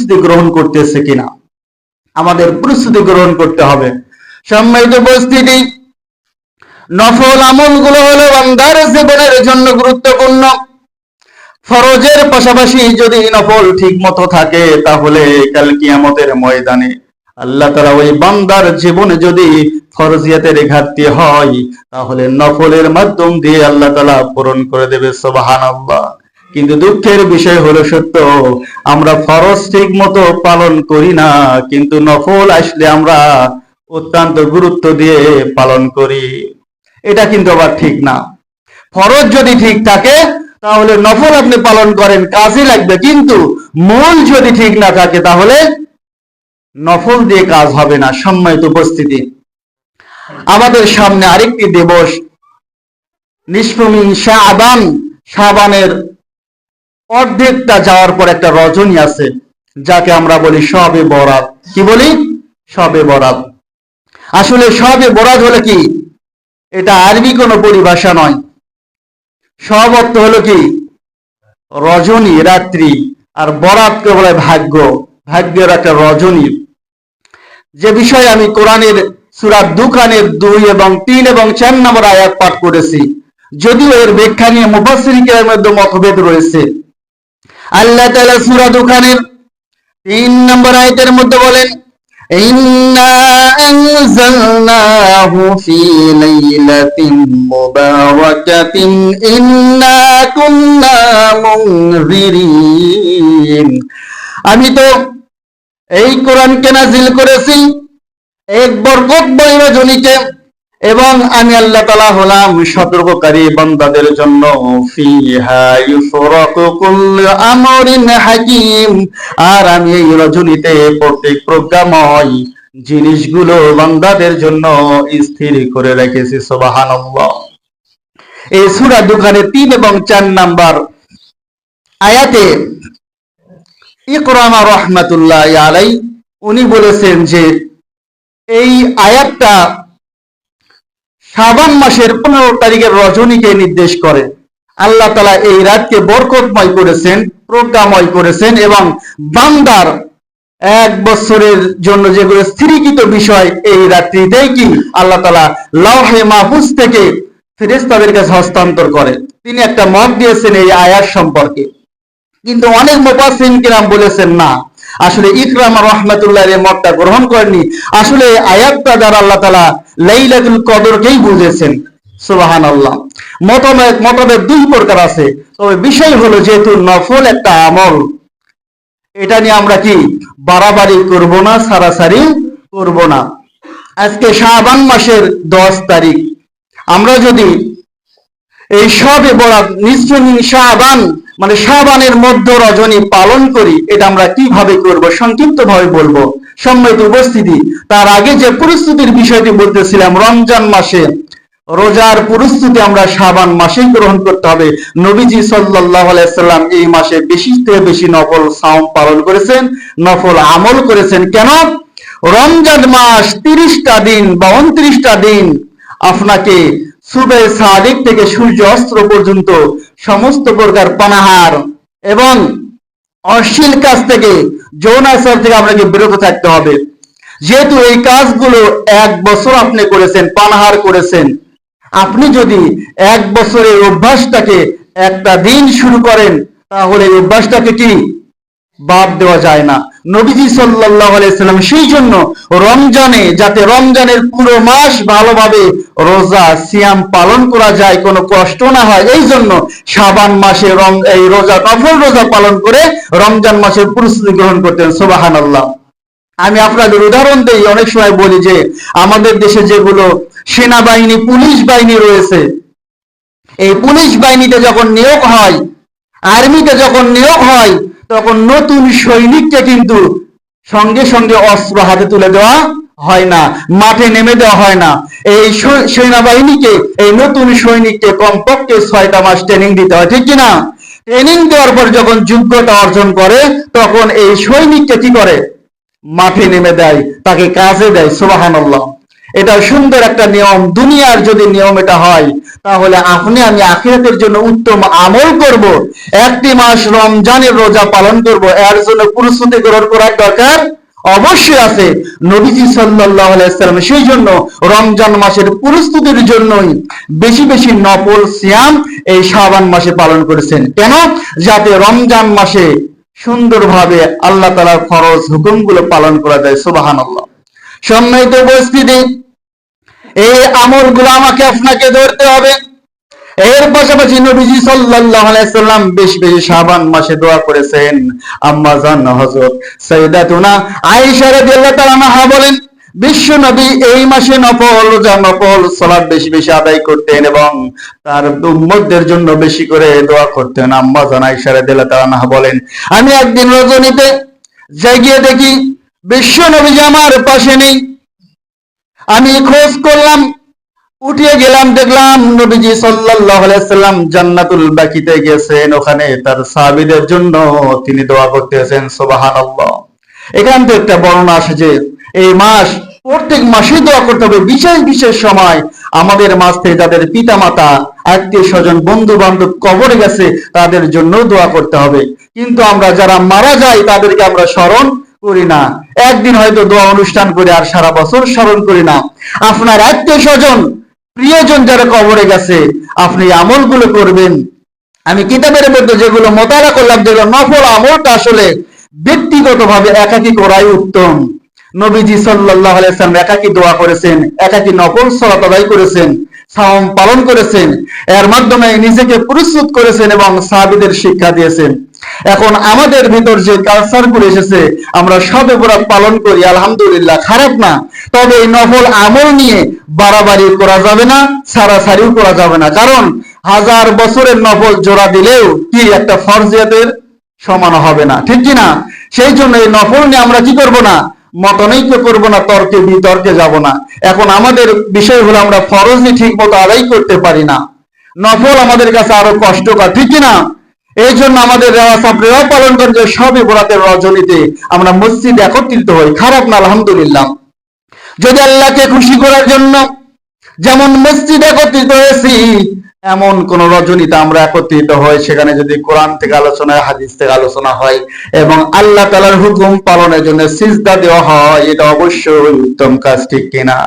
প্রস্তুতি গ্রহণ করতেছে কিনা। আমাদের প্রস্তুতি গ্রহণ করতে হবে। সম্মানিত উপস্থিতি, নফল আমলগুলো হলো বান্দার জীবনের জন্য গুরুত্বপূর্ণ। ফরজের পাশাপাশি যদি নফল ঠিক মতো থাকে, তাহলে কাল কিয়ামতের ময়দানে আল্লাহ তাআলা ওই বান্দার জীবনে যদি ফরজিয়াতের ঘাটতি হয়, তাহলে নফলের মাধ্যম দিয়ে আল্লাহ তাআলা পূরণ করে দেবে। সুবহানাল্লাহ। কিন্তু দুঃখের বিষয় হলো সত্য, আমরা ফরজ ঠিক মতো পালন করি না, কিন্তু নফল আসলে আমরা অত্যন্ত গুরুত্ব দিয়ে পালন করি। এটা কিন্তু আবার ঠিক না। ফরজ যদি ঠিক থাকে, তাহলে নফল আপনি পালন করেন, কাজে লাগবে। কিন্তু মূল যদি ঠিক না থাকে, তাহলে নফল দিয়ে কাজ হবে না। সম্মানিত উপস্থিতি, আমাদের সামনে আরেকটি দিবস, নিসফু মিন শাবান, শাবানের অর্ধেকটা যাওয়ার পর একটা রজনী আছে, যাকে আমরা বলি শবে বরাত। কি বলি? শবে বরাত। আসলে শবে বরাত হলো কি? এটা আরবি কোনো পরিভাষা নয়। সব অর্থ হলো কি? রজনী, রাত্রি। আর বরাতকে বলে ভাগ্য, ভাগ্যের একটা রজনী। যে বিষয়ে আমি কোরআনের সূরা দুখানের 2 এবং 3 এবং 4 নম্বর আয়াত পাঠ করেছি, যদিও এর ব্যাখ্যা নিয়ে মুফাসসিরিনের মধ্যে মতভেদ রয়েছে। আল্লাহ তাআলা সূরা দুখানের 3 নম্বর আয়াতের মধ্যে বলেন, ইন্না আনজালনাহু ফি লাইলাতিন মুবারাকাতিন ইন্না কুন্না মুনজিরিন। আমি তো এই কোরআনকে নাজিল করেছি এক বরকতময় রজনীতে, এবং আমি আল্লাহ তাআলা হলাম সতর্ককারী বান্দাদের জন্য। ফিহা ইউফরাকু কুল্লু আমরিন হাকিম। আর আমি এই রজনীতে প্রত্যেক প্রজ্ঞাময় জিনিসগুলো বান্দাদের জন্য স্থির করে রেখেছি। সুবহানাল্লাহ। এই সূরা দুখানের 3 এবং 4 নাম্বার আয়াতে ইকরামা রাহমাতুল্লাহি আলাইহি উনি বলেছেন যে এই আয়াতটা শাবান মাসের 15 তারিখের রজনীকে নির্দেশ করে। আল্লাহ তাআলা এই রাতকে বরকতময় করেছেন, প্রজ্ঞাময় করেছেন, এবং বান্দার 1 বছরের জন্য যেগুলো স্থিরীকৃত বিষয় এই রাত্রিতেই কি আল্লাহ তাআলা লাওহে মাহফুজ থেকে ফেরেশতাদের কাছে হস্তান্তর করে। তিনি একটা মত দিয়েছেন এই আয়াত সম্পর্কে, কিন্তু অনেক মুফাসসিরিন কিরাম বলেছেন না, আসলে ইকরামা রাহমাতুল্লাহ এর মতটা গ্রহণ করেননি। আসলে আয়াতটা দ্বারা আল্লাহ তাআলা লাইলাতুল কদরকেই বুঝেছেন। সুবহানাল্লাহ। মতভেদ 2 প্রকার আছে, তবে বিষয় হলো যেহেতু নফল একটা আমল, এটা নিয়ে আমরা কি বাড়াবাড়ি করব না, সারাসারি করব না। আজকে শাবান মাসের 10 তারিখ, আমরা যদি এই শবে বরাত নিসফু মিন শাবান মানে শাবানের মধ্য রজনী পালন করি, এটা আমরা কিভাবে করব সংক্ষিপ্ত ভাবে বলবো। সম্মানিত উপস্থিতি, তার আগে যে প্রস্তুতির বিষয়টি বলতেছিলাম, রমজান মাসে রোজার প্রস্তুতি আমরা শাবান মাসেই গ্রহণ করতে হবে। নবীজি সাল্লাল্লাহু আলাইহি সাল্লাম এই মাসে বেশি থেকে বেশি নফল সাওম পালন করেছেন, নফল আমল করেছেন। কেন? রমজান মাস 30টা দিন বা 29টা দিন আপনাকে সুবে সাদিক থেকে সূর্য অস্ত পর্যন্ত সমস্ত প্রকার পানাহার এবং অশ্লীল কাজ থেকে, যৌনাচার থেকে আপনাকে বিরত থাকতে হবে। যেহেতু এই কাজগুলো 1 বছর আপনি করেছেন, পানাহার করেছেন, আপনি যদি 1 বছরের অভ্যাসটাকে একটা দিন শুরু করেন, তাহলে এই অভ্যাসটাকে কি বাদ দেওয়া যায় না। নবীজি সাল্লাল্লাহু আলাইহি সাল্লাম সেই জন্য রমজানে, যাতে রমজানের পুরো মাস ভালোভাবে রোজা সিয়াম পালন করা যায়, কোনো কষ্ট না হয়, এই জন্য শাবান মাসে এই রোজা, নফল রোজা পালন করে রমজান মাসের প্রস্তুতি গ্রহণ করতেন। সুবহানাল্লাহ। আমি আপনাদের উদাহরণ দেই, অনেক সময় বলি যে আমাদের দেশে যেগুলো সেনাবাহিনী, পুলিশ বাহিনী রয়েছে, এই পুলিশ বাহিনীতে যখন নিয়োগ হয়, আর্মিতে যখন নিয়োগ হয়, তখন নতুন সৈনিককে কিন্তু সঙ্গে সঙ্গে অস্ত্র হাতে তুলে দেওয়া হয় না, মাঠে নেমে দেওয়া হয় না। এই সেনাবাহিনীকে, এই নতুন সৈনিককে কমপক্ষে 6টা মাস ট্রেনিং দিতে হয়, ঠিক কিনা? ট্রেনিং দেওয়ার পর যখন যোগ্যতা অর্জন করে, তখন এই সৈনিককে কি করে? মাঠে নেমে দেয়, তাকে কাজে দেয়। সুবহানাল্লাহ। এটা সুন্দর একটা নিয়ম। দুনিয়ার যদি নিয়ম এটা হয়, তাহলে আপনি আমি আখিরাতের জন্য উত্তম আমল করব। একটি মাস রমজানের রোজা পালন করব, এর জন্য প্রস্তুতি গ্রহণ করার দরকার অবশ্যই আছে। নবীজি সাল্লাল্লাহু আলাইহি সাল্লাম সেই জন্য রমজান মাসের প্রস্তুতির জন্যই বেশি বেশি নফল সিয়াম এই শাবান মাসে পালন করেছেন। কেন? যাতে রমজান মাসে সুন্দরভাবে আল্লাহ তাআলার ফরজ হুকুমগুলো পালন করা যায়। সুবহানাল্লাহ। সম্মানিত উপস্থিতি, এই আমলগুলো আমাকে আপনাকে ধরতে হবে। এর পাশাপাশি নবীজি সাল্লাল্লাহু আলাইহি সাল্লাম বেশি বেশি শাবান মাসে দোয়া করেছেন। আম্মা জান হযরত সাইয়্যিদাতুনা আয়েশা রাদিয়াল্লাহু তাআলা আনহা বলেন, বিশ্ব নবী এই মাসে নফল রোজা নফল সালাত বেশি বেশি আদায় করতেন এবং তার উম্মতদের জন্য বেশি করে দোয়া করতেন। আম্মা জান আয়েশা রাদিয়াল্লাহু তাআলা আনহা বলেন, আমি একদিন রজনীতে জেগে দেখি বিশ্ব নবী আমার পাশে নেই। আমি খোঁজ করলাম, উঠিয়ে গেলাম, দেখলাম নবীজি সাল্লাল্লাহু আলাইহি সাল্লাম জান্নাতুল বাকিতে গেছেন, ওখানে তার সাহাবীদের জন্য তিনি দোয়া করতেছেন। সুবহানাল্লাহ। এখান থেকে একটা বর্ণনা আসে যে এই মাস প্রত্যেক মাসে দোয়া করতে হবে। বিশেষ বিশেষ সময় আমাদের মাঝ থেকে যাদের পিতা মাতা আত্মীয় স্বজন বন্ধু বান্ধব কবরে গেছে তাদের জন্য দোয়া করতে হবে। কিন্তু আমরা যারা মারা যাই তাদেরকে আমরা স্মরণ করি না। একদিন হয়তো দোয়া অনুষ্ঠান করে আর সারা বছর স্মরণ করি না। আপনার আত্মীয় স্বজন প্রিয়জন যারা কবরে গেছে আপনি আমলগুলো করবেন। আমি কিতাবের মধ্যে যেগুলো মোতালা করলাম, যেগুলো নফল আমলটা আসলে ব্যক্তিগতভাবে একাকী করাই উত্তম। নবীজি সাল্লাল্লাহু আলাইহি সাল্লাম একাকী দোয়া করেছেন, একাকী নফল সালাত আদায় করেছেন, সাওম পালন করেছেন, এর মাধ্যমে নিজেকে প্রস্তুত করেছেন এবং সাহাবীদের শিক্ষা দিয়েছেন। এখন আমাদের ভিতর যে কালচারগুলো এসেছে আমরা সবে বরাত পালন করি, আলহামদুলিল্লাহ, খারাপ না। তবে এই নফল আমল নিয়ে বাড়াবাড়ি করা যাবে না, ছাড়াছাড়িও করা যাবে না। কারণ হাজার বছরের নফল জোড়া দিলেও কি একটা ফরজিয়াতের সমান হবে না, ঠিক কি না? সেই জন্য এই নফল নিয়ে আমরা কি করব না, মতনৈক্য করব না, তর্কে বিতর্কে যাব না। এখন আমাদের বিষয় হলো আমরা ফরজই ঠিক মতো আদায় করতে পারি না, নফল আমাদের কাছে আরো কষ্টকর, ঠিক কি না? এই জন্য আমাদের রেওয়াজ আপনারাও পালন করেন যে সবে বরাতের রজনীতে আমরা মসজিদে একত্রিত হই, খারাপ না, আলহামদুলিল্লাহ। যদি আল্লাহকে খুশি করার জন্য যেমন মসজিদে একত্রিত হয়েছি, এমন কোন রজনীতে আমরা একত্রিত হই, সেখানে যদি কোরআন থেকে আলোচনা হয়, হাদিস থেকে আলোচনা হয় এবং আল্লাহ তাআলার হুকুম পালনের জন্য সিজদা দেওয়া হয়, এটা অবশ্যই উত্তম কাজ, ঠিক কিনা?